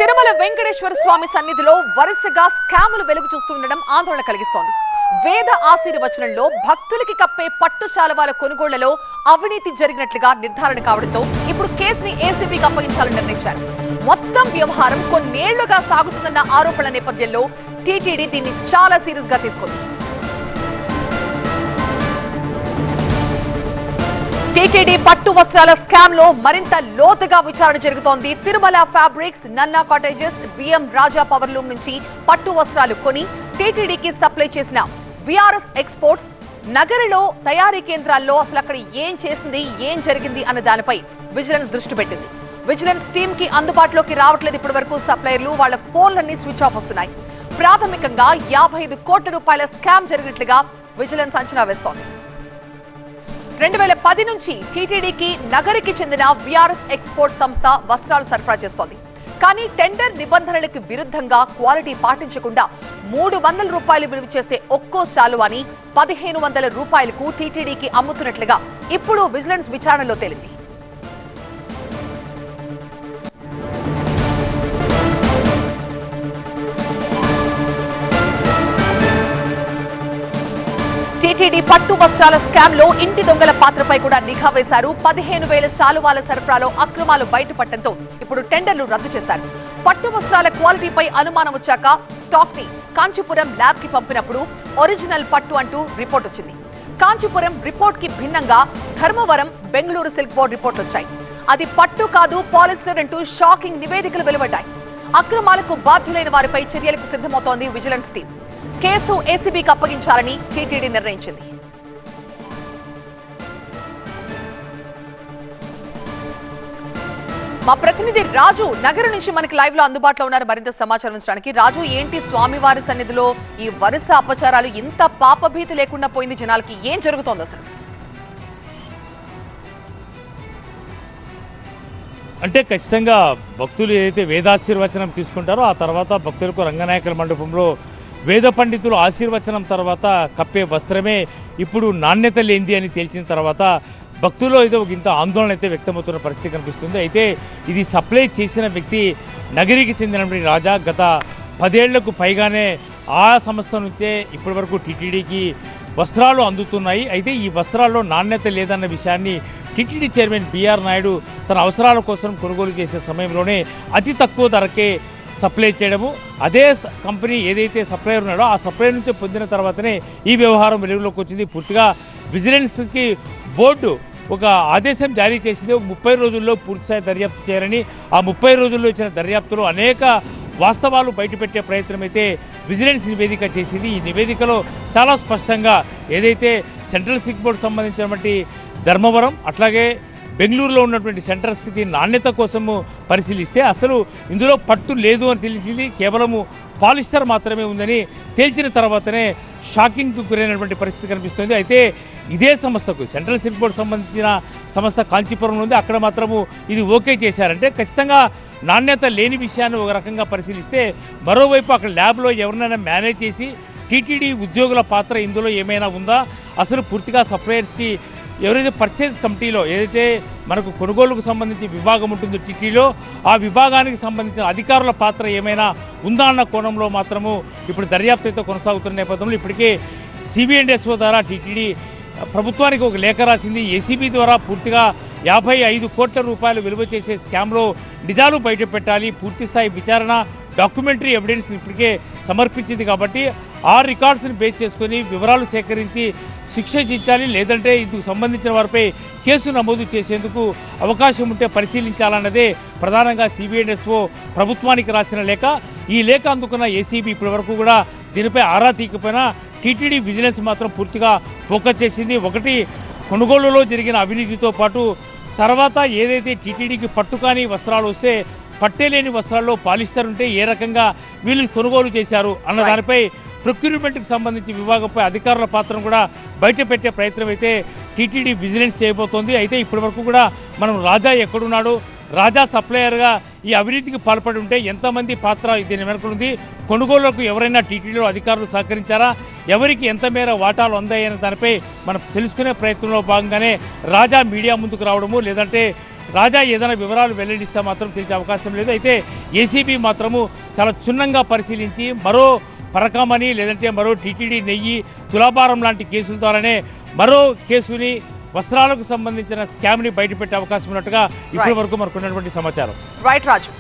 తిరుమల వెంకటేశ్వర స్వామి సన్నిధిలో వరుసగా స్కాములు వెలుగు చూస్తుండడం ఆందోళన కలిగిస్తోంది. వేద ఆశీర్వచనంలో భక్తులకి కప్పే పట్టు శాలువాల కొనుగోళ్లలో అవినీతి జరిగినట్లుగా నిర్ధారణ కావడంతో ఇప్పుడు కేసుని ఏసీబీకి అప్పగించాలని నిర్ణయించారు. మొత్తం వ్యవహారం కొన్నేళ్లుగా సాగుతుందన్న ఆరోపణల నేపథ్యంలో టీటీడీ దీన్ని చాలా సీరియస్ గా తీసుకుంది. టీటీడీ పట్టు వస్త్రాల స్కామ్ లో మరింత లోతుగా విచారణ జరుగుతోంది. తిరుమల ఫ్యాబ్రిక్స్, నన్నా కాటేజెస్, విఎం రాజా పవర్లూమ్ నుంచి పట్టు వస్త్రాలు కొని టీటీడీకి సప్లై చేసిన విఆర్ఎస్ ఎక్స్పోర్ట్స్ నగరంలో తయారీ కేంద్రాల్లో అసలు అక్కడ ఏం చేసింది, ఏం జరిగింది అన్న దానిపై విజిలెన్స్ దృష్టి పెట్టింది. విజిలెన్స్ టీమ్ కి అందుబాటులోకి రావట్లేదు ఇప్పటి వరకు సప్లైర్లు. వాళ్ల ఫోన్లన్నీ స్విచ్ ఆఫ్ వస్తున్నాయి. ప్రాథమికంగా 55 కోట్ల రూపాయల స్కామ్ జరిగినట్లుగా విజిలెన్స్ అంచనా వేస్తోంది. 2010 నుంచి టీటీడీకి నగరికి చెందిన విఆర్ఎస్ ఎక్స్పోర్ట్ సంస్థ వస్త్రాలు సరఫరా చేస్తోంది. కానీ టెండర్ నిబంధనలకు విరుద్ధంగా క్వాలిటీ పాటించకుండా 300 రూపాయలు విలువ చేసే ఒక్కో శాలువాని 1500 రూపాయలకు టీటీడీకి అమ్ముతున్నట్లుగా ఇప్పుడు విజిలెన్స్ విచారణలో తేలింది. టీటీడీ పట్టు వస్త్రాల స్కామ్ లో ఇంటి దొంగల పాత్రపై కూడా నిఘా వేశారు. 15,000 శాలువాల సరఫరాలో అక్రమాలు బయటపడటంతో ఇప్పుడు టెండర్లు రద్దు చేశారు. పట్టు వస్త్రాల క్వాలిటీపై అనుమానం వచ్చాక స్టాక్ ని కాంచీపురం ల్యాబ్ కి పంపినప్పుడు ఒరిజినల్ పట్టు అంటూ రిపోర్ట్ వచ్చింది. కాంచీపురం రిపోర్ట్ కి భిన్నంగా ధర్మవరం, బెంగళూరు సిల్క్ బోర్డు రిపోర్ట్లు వచ్చాయి. అది పట్టు కాదు, పాలిస్టర్ అంటూ షాకింగ్ నివేదికలు వెలువడ్డాయి. అక్రమాలకు బాధ్యులైన వారిపై చర్యలకు సిద్ధమవుతోంది విజిలెన్స్ టీం. కేసు ఏసీబీకి అప్పగించాలని టీటీడీ నిర్ణయించింది. మా ప్రతినిధి రాజు నగరం నుంచి మనకి లైవ్ లో అందుబాటులో ఉన్నారు మరింత సమాచారం ఇచ్చడానికి. రాజు, ఏంటి స్వామివారి సన్నిధిలో ఈ వరుస అపచారాలు? ఇంత పాపభీతి లేకుండా పోయింది జనాలకి, ఏం జరుగుతోంది అసలు? అంటే ఖచ్చితంగా భక్తులు ఏదైతే వేదాశీర్వచనం తీసుకుంటారో ఆ తర్వాత భక్తులకు రంగనాయకుల మండపంలో వేద పండితులు ఆశీర్వచనం తర్వాత కప్పే వస్త్రమే ఇప్పుడు నాణ్యత లేనిది అని తేల్చిన తర్వాత భక్తుల్లో ఏదో ఇంత ఆందోళన అయితే వ్యక్తమవుతున్న పరిస్థితి కనిపిస్తుంది. అయితే ఇది సప్లై చేసిన వ్యక్తి నగరికి చెందినటువంటి రాజా. గత 10 ఏళ్లకు పైగానే ఆ సంస్థ నుంచే ఇప్పటి వరకు టీటీడీకి వస్త్రాలు అందుతున్నాయి. అయితే ఈ వస్త్రాల్లో నాణ్యత లేదన్న విషయాన్ని టీటీడీ చైర్మన్ బిఆర్ నాయుడు తన అవసరాల కోసం కొనుగోలు చేసే సమయంలోనే అతి తక్కువ ధరకే సప్లై చేయడము, అదే కంపెనీ ఏదైతే సప్లయర్ ఉన్నాడో ఆ సప్లయర్ నుంచి పొందిన తర్వాతనే ఈ వ్యవహారం వెలుగులోకి వచ్చింది. పూర్తిగా విజిలెన్స్కి బోర్డు ఒక ఆదేశం జారీ చేసింది. 30 రోజుల్లో పూర్తిస్థాయి దర్యాప్తు చేయాలని. ఆ 30 రోజుల్లో ఇచ్చిన దర్యాప్తులో అనేక వాస్తవాలు బయటపెట్టే ప్రయత్నం అయితే విజిలెన్స్ నివేదిక చేసింది. ఈ నివేదికలో చాలా స్పష్టంగా ఏదైతే సెంట్రల్ సిల్క్ బోర్డు సంబంధించినటువంటి ధర్మవరం అట్లాగే బెంగళూరులో ఉన్నటువంటి సెంటర్స్కి నాణ్యత కోసము పరిశీలిస్తే అసలు ఇందులో పట్టు లేదు అని తెలిసింది. కేవలము పాలిస్టర్ మాత్రమే ఉందని తేల్చిన తర్వాతనే షాకింగ్కు గురైనటువంటి పరిస్థితి కనిపిస్తుంది. అయితే ఇదే సంస్థకు సెంట్రల్ సిల్క్ బోర్డు సంబంధించిన సంస్థ కాంచీపురంలో ఉంది. అక్కడ మాత్రము ఇది ఓకే చేశారంటే ఖచ్చితంగా నాణ్యత లేని విషయాన్ని ఒక రకంగా పరిశీలిస్తే, మరోవైపు అక్కడ ల్యాబ్లో ఎవరినైనా మేనేజ్ చేసి టీటీడీ ఉద్యోగుల పాత్ర ఇందులో ఏమైనా ఉందా, అసలు పూర్తిగా సప్లయర్స్కి ఎవరైతే పర్చేజ్ కమిటీలో ఏదైతే మనకు కొనుగోలుకు సంబంధించి విభాగం ఉంటుందో టీటీడీలో ఆ విభాగానికి సంబంధించిన అధికారుల పాత్ర ఏమైనా ఉందా అన్న కోణంలో మాత్రము ఇప్పుడు దర్యాప్తు అయితే కొనసాగుతున్న నేపథ్యంలో ఇప్పటికే సిబిఎండ్ఎస్ఓ ద్వారా టీటీడీ ప్రభుత్వానికి ఒక లేఖ రాసింది. ఏసీబీ ద్వారా పూర్తిగా 55 కోట్ల రూపాయలు విలువ చేసే స్కామ్లో నిజాలు బయటపెట్టాలి, పూర్తిస్థాయి విచారణ డాక్యుమెంటరీ ఎవిడెన్స్ ఇప్పటికే సమర్పించింది. కాబట్టి ఆ రికార్డ్స్ని బేస్ చేసుకొని వివరాలు సేకరించి శిక్షించాలి, లేదంటే ఇందుకు సంబంధించిన వారిపై కేసు నమోదు చేసేందుకు అవకాశం ఉంటే పరిశీలించాలన్నదే ప్రధానంగా సిబిఎండ్ఎస్ఓ ప్రభుత్వానికి రాసిన లేఖ. ఈ లేఖ అందుకున్న ఏసీబీ ఇప్పటి వరకు కూడా దీనిపై ఆరా తీయకపోయినా టీటీడీ విజిలెన్స్ మాత్రం పూర్తిగా ఫోకస్ చేసింది. ఒకటి, కొనుగోలులో జరిగిన అవినీతితో పాటు తర్వాత ఏదైతే టీటీడీకి పట్టుకాని వస్త్రాలు వస్తే పట్టేలేని వస్త్రాల్లో పాలిస్టర్ ఉంటే ఏ రకంగా వీళ్ళు కొనుగోలు చేశారు అన్న దానిపై ప్రొక్యూర్మెంట్కి సంబంధించి విభాగంపై అధికారుల పాత్రను కూడా బయటపెట్టే ప్రయత్నం అయితే టీటీడీ విజిలెన్స్ చేయబోతోంది. అయితే ఇప్పటి వరకు కూడా మనం రాజా ఎక్కడున్నాడు, రాజా సప్లయర్గా ఈ అవినీతికి పాల్పడి ఉంటే ఎంతమంది పాత్ర దీని వెనుక ఉంది, కొనుగోలుకు ఎవరైనా టీటీడీలో అధికారులు సహకరించారా, ఎవరికి ఎంత మేర వాటాలు అందాయనే దానిపై మనం తెలుసుకునే ప్రయత్నంలో భాగంగానే రాజా మీడియా ముందుకు రావడము, లేదంటే రాజా ఏదైనా వివరాలు వెల్లడిస్తే మాత్రం తెలిసే అవకాశం లేదు. అయితే ఏసీబీ మాత్రము చాలా క్షుణ్ణంగా పరిశీలించి మరో పరకమని లేదంటే మరో టీటీడీ నెయ్యి తులాభారం లాంటి కేసుల ద్వారానే మరో కేసుని వస్త్రాలకు సంబంధించిన స్కామ్ని బయటపెట్టే అవకాశం ఉన్నట్టుగా ఇప్పటి వరకు మనకు ఉన్నటువంటి సమాచారం. రైట్ రాజు.